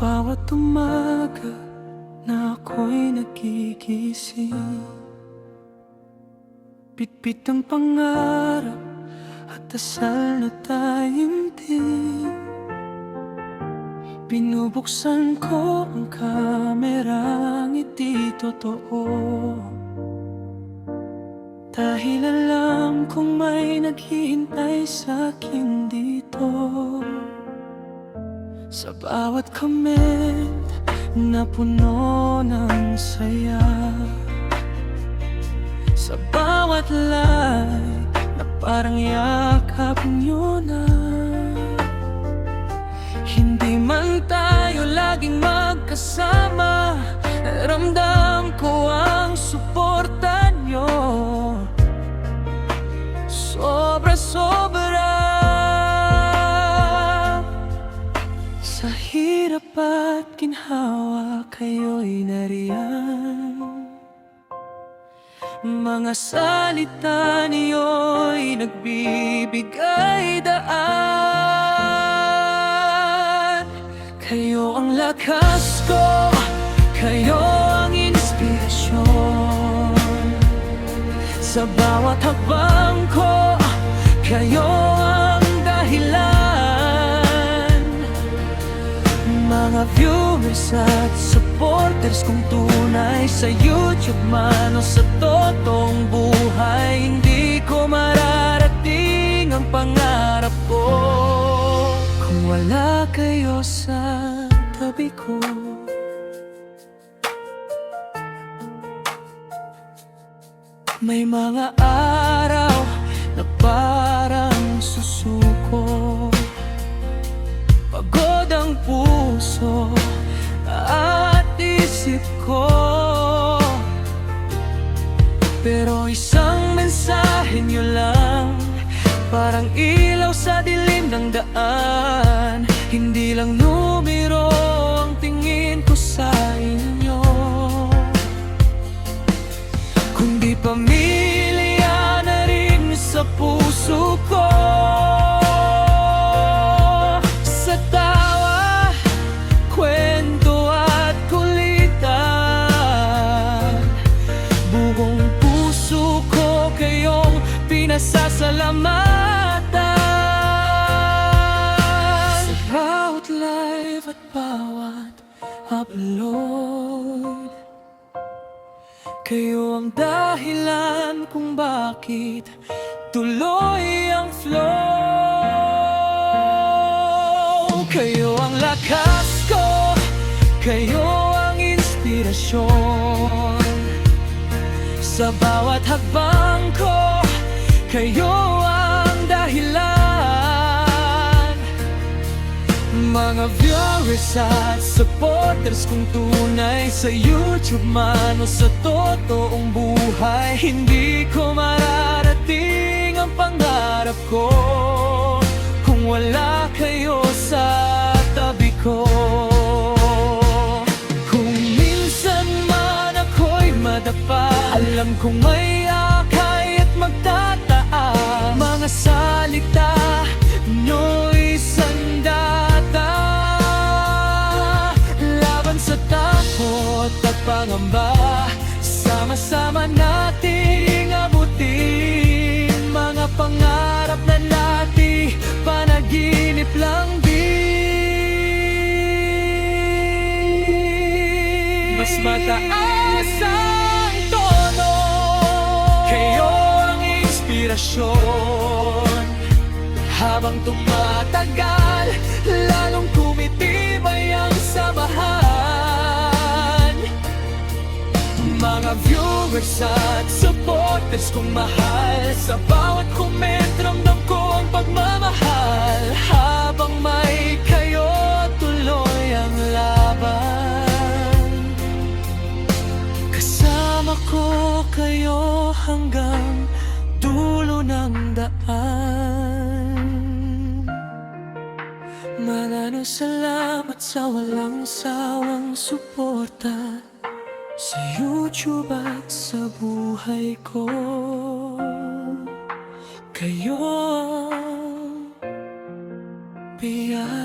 Bawat umaga na ako'y nagigising, bitbit ang pangarap at dasal na taimtim. Binubuksan ko ang kamerang iti totoo, dahil alam kong may naghihintay sa'kin dito. Sa bawat comment na puno ng saya, sa bawat like na parang yakap nyo na, hindi man tayo laging magkasama, ramdam ko ang suporta nyo. Sobra-sobra. Sa hirap at ginhawa, kayo'y nariyan. Mga salita niyo'y nagbibigay daan. Kayo ang lakas ko, kayo ang inspirasyon. Sa bawat hakbang ko, kayo ang dahilan. Mga viewers at supporters kong tunay, sa YouTube man o sa totoong buhay, hindi ko mararating ang pangarap ko kung wala kayo sa tabi ko. May mga araw na parang susuko, pagod ang puso at isip ko, pero isang mensahe nyo lang, parang ilaw sa dilim ng daan. Hindi lang numero ang tingin ko sa inyo, kundi pamilya na rin sa puso ko. Sa tawa, kwento at kulitan, buong puso ko kayong pinasasalamatan. Sa bawat live at bawat upload, kayo ang dahilan kung bakit tuloy ang flow. Kayo ang lakas ko, kayo ang inspirasyon. Sa bawat hakbang ko, kayo ang dahilan. Mga viewers at supporters kong tunay, sa YouTube man o sa totoong buhay, hindi ko mararating ang pangarap ko kung wala kayo sa tabi ko. Kung minsan man ako'y madapa, alam kong may akay at magtataan. Mga salita nyo'y sandata, laban sa takot at pangamba, sama-sama nating abutin mga pangarap na dati panaginip lang din. Mas mataas ang tono, kayo ang inspirasyon. Habang tumatagal, lalong tumitibay ang samahan. Mga viewers at supporters kong mahal, sa bawat comment ramdam ko ang pagmamahal. Habang may kayo, tuloy ang laban. Kasama ko kayo hanggang dulo ng daan. Maraming salamat sa walang sawang suporta sa YouTube at sa buhay ko. Kayo ang biyaya.